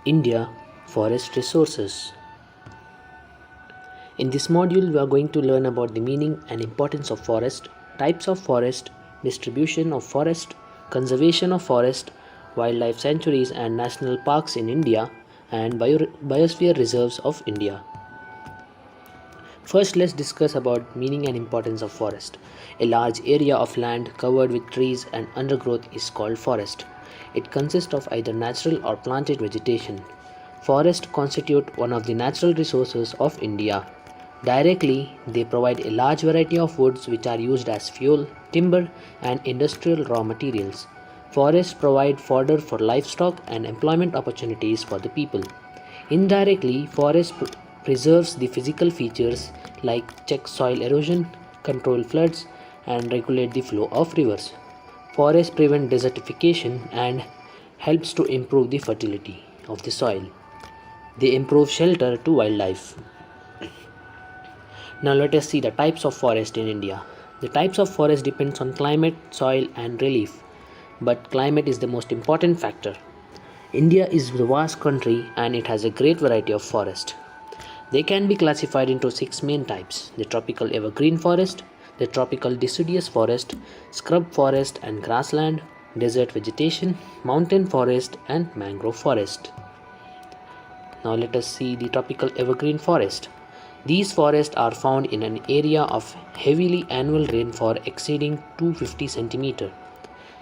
India Forest Resources. In this module, we are going to learn about the meaning and importance of forest, types of forest, distribution of forest, conservation of forest, wildlife sanctuaries and national parks in India, and biosphere reserves of India. First, let's discuss about meaning and importance of forest. A large area of land covered with trees and undergrowth is called forest. It consists of either natural or planted vegetation. Forests constitute one of the natural resources of India. Directly, they provide a large variety of woods which are used as fuel, timber, and industrial raw materials. Forests provide fodder for livestock and employment opportunities for the people. Indirectly, forest preserves the physical features like check soil erosion, control floods, and regulate the flow of rivers. Forests prevent desertification and helps to improve the fertility of the soil. They improve shelter to wildlife. Now let us see the types of forest in India. The types of forest depends on climate, soil and relief, but climate is the most important factor. India is a vast country and it has a great variety of forest. They can be classified into 6 main types: the tropical evergreen forest, the tropical deciduous forest, scrub forest and grassland, desert vegetation, mountain forest and mangrove forest. Now let us see the tropical evergreen forest. These forests are found in an area of heavily annual rainfall exceeding 250 cm.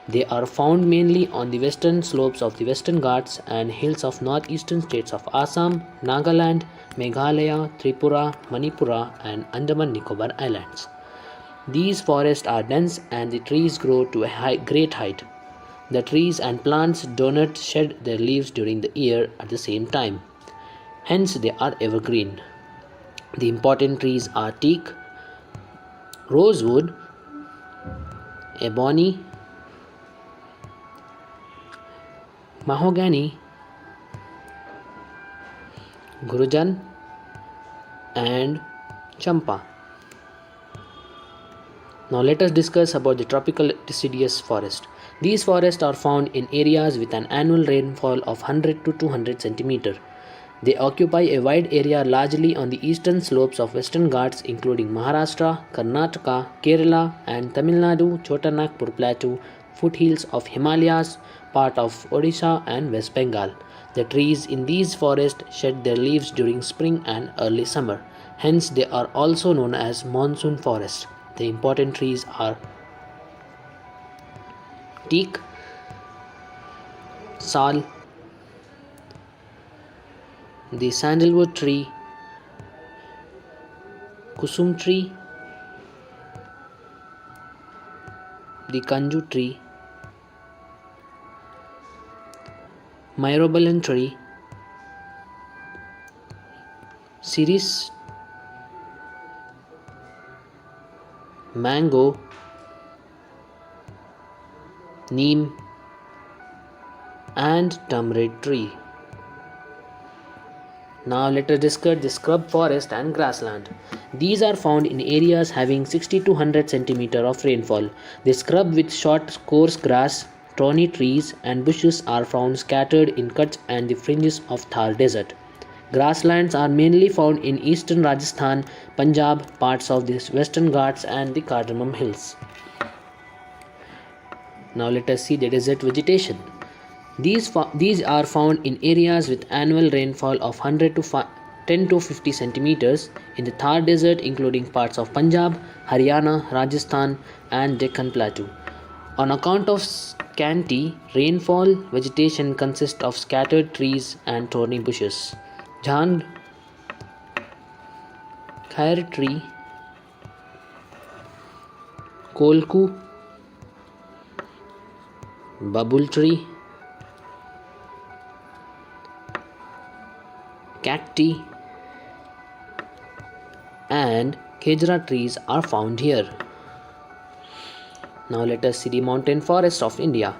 They are found mainly on the western slopes of the Western Ghats and hills of northeastern states of Assam, Nagaland, Meghalaya, Tripura, Manipura and Andaman Nicobar Islands. These forests are dense and the trees grow to a great height. The trees and plants do not shed their leaves during the year at the same time. Hence they are evergreen. The important trees are teak, rosewood, ebony, mahogany, gurujan and champa. Now let us discuss about the tropical deciduous forest. These forests are found in areas with an annual rainfall of 100 to 200 cm. They occupy a wide area largely on the eastern slopes of Western Ghats including Maharashtra, Karnataka, Kerala and Tamil Nadu, Chotanagpur Plateau, foothills of Himalayas, part of Odisha and West Bengal. The trees in these forests shed their leaves during spring and early summer. Hence they are also known as monsoon forests. The important trees are teak, sal, the sandalwood tree, kusum tree, the kanju tree, myrobalan tree, ciris, mango, neem and tamarind tree. Now let us discuss the scrub forest and grassland. These are found in areas having 60 to 100 cm of rainfall. The scrub with short coarse grass, thorny trees and bushes are found scattered in Kutch and the fringes of Thar desert. Grasslands are mainly found in eastern Rajasthan, Punjab, parts of the Western Ghats and the Cardamom Hills. Now let us see the desert vegetation. These are found in areas with annual rainfall of 10 to 50 centimeters in the Thar desert including parts of Punjab, Haryana, Rajasthan and Deccan Plateau. On account of scanty rainfall, vegetation consists of scattered trees and thorny bushes. Jhand, khair tree, kolku, babul tree, cacti and khejra trees are found here. Now let us see the mountain forests of India.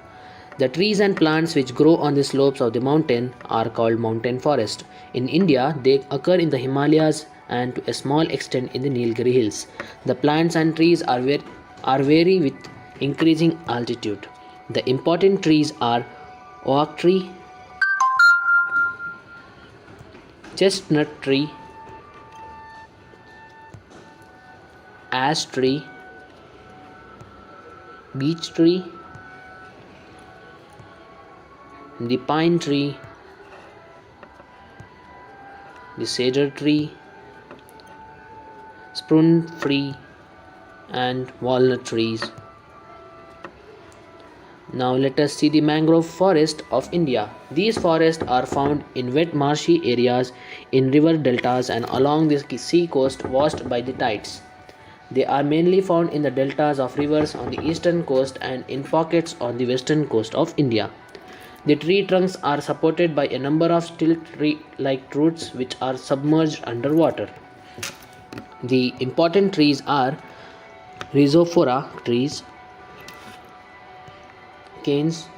The trees and plants which grow on the slopes of the mountain are called mountain forest. In India, they occur in the Himalayas and to a small extent in the Nilgiri Hills. The plants and trees are vary with increasing altitude. The important trees are oak tree, chestnut tree, ash tree, beech tree, the pine tree, the cedar tree, spruce tree, and walnut trees. Now let us see the mangrove forest of India. These forests are found in wet marshy areas, in river deltas and along the sea coast washed by the tides. They are mainly found in the deltas of rivers on the eastern coast and in pockets on the western coast of India. The tree trunks are supported by a number of still tree-like roots which are submerged underwater. The important trees are rhizophora trees, canes,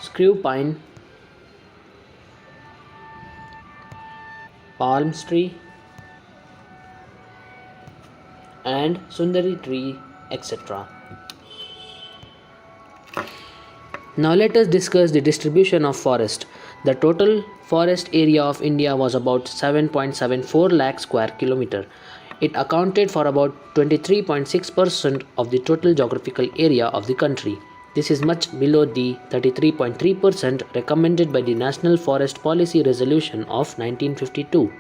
screw pine, palm tree, and sundari tree, etc. Now let us discuss the distribution of forest. The total forest area of India was about 7.74 lakh square kilometer. It accounted for about 23.6% of the total geographical area of the country. This is much below the 33.3% recommended by the National Forest Policy Resolution of 1952.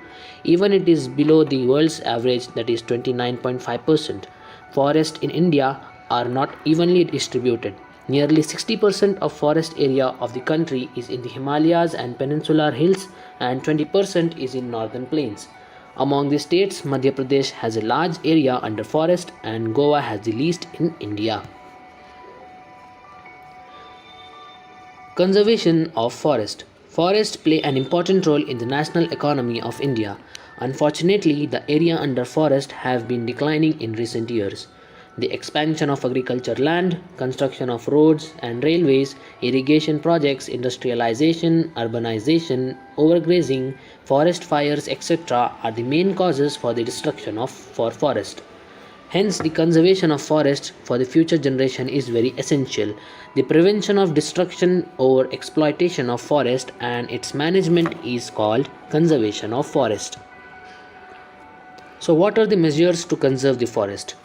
Even it is below the world's average, that is 29.5%. Forests in India are not evenly distributed. Nearly 60% of forest area of the country is in the Himalayas and peninsular hills, and 20% is in northern plains. Among the states, Madhya Pradesh has a large area under forest and Goa has the least in India. Conservation of forest. Forests play an important role in the national economy of India. Unfortunately, the area under forest have been declining in recent years. The expansion of agriculture land, construction of roads and railways, irrigation projects, industrialization, urbanization, overgrazing, forest fires, etc. are the main causes for the destruction of forest. Hence, the conservation of forests for the future generation is very essential. The prevention of destruction or exploitation of forest and its management is called conservation of forest. So, what are the measures to conserve the forest?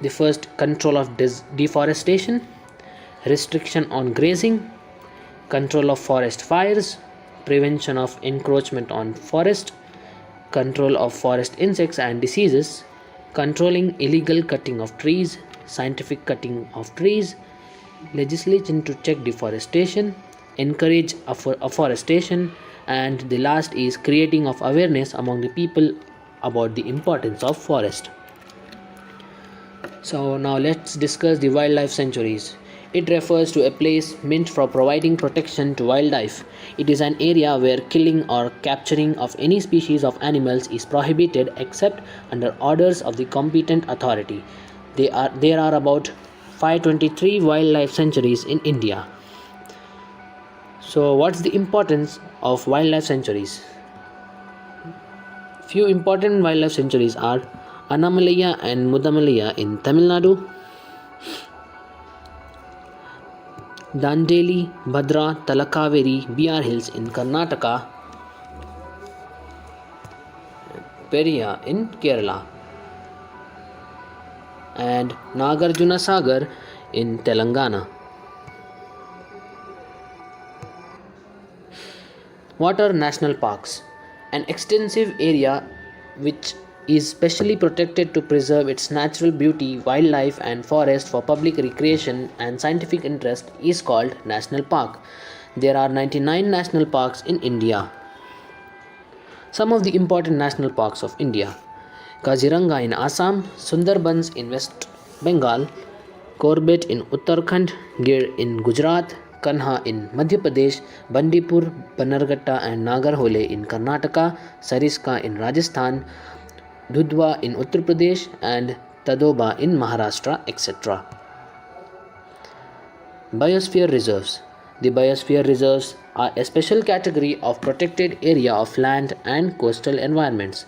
The first, control of deforestation, restriction on grazing, control of forest fires, prevention of encroachment on forest, control of forest insects and diseases, controlling illegal cutting of trees, scientific cutting of trees, legislation to check deforestation, encourage afforestation, and the last is creating of awareness among the people about the importance of forest. So now let's discuss the wildlife sanctuaries. It refers to a place meant for providing protection to wildlife. It is an area where killing or capturing of any species of animals is prohibited except under orders of the competent authority. There are about 523 wildlife sanctuaries in India. So what's the importance of wildlife sanctuaries? Few important wildlife sanctuaries are Annamalaya and Mudamalaya in Tamil Nadu, Dandeli, Bhadra, Talakaveri, BR Hills in Karnataka, Periya in Kerala, and Nagarjuna Sagar in Telangana. What are national parks? An extensive area which is specially protected to preserve its natural beauty, wildlife and forest for public recreation and scientific interest is called national park. There are 99 national parks in India. Some of the important national parks of India: Kaziranga in Assam, Sundarbans in West Bengal, Corbett in Uttarakhand, Gir in Gujarat, Kanha in Madhya Pradesh, Bandipur, Bannerghatta and Nagarhole in Karnataka, Sariska in Rajasthan, Dudhwa in Uttar Pradesh and Tadoba in Maharashtra, etc. Biosphere reserves. The biosphere reserves are a special category of protected area of land and coastal environments.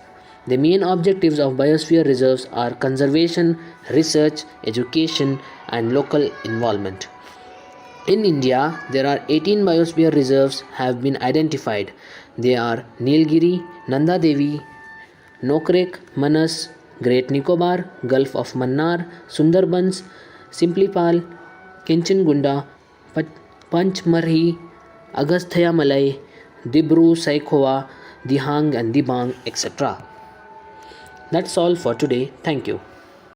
The main objectives of biosphere reserves are conservation, research, education, and local involvement. In India, there are 18 biosphere reserves have been identified. They are Nilgiri, Nanda Devi, Nokrek, Manas, Great Nicobar, Gulf of Mannar, Sundarbans, Simplipal, Kinchingunda, Panchmarhi, Agastya Malay, Dibru Saikhowa, Dihang and Dibang, etc. That's all for today. Thank you.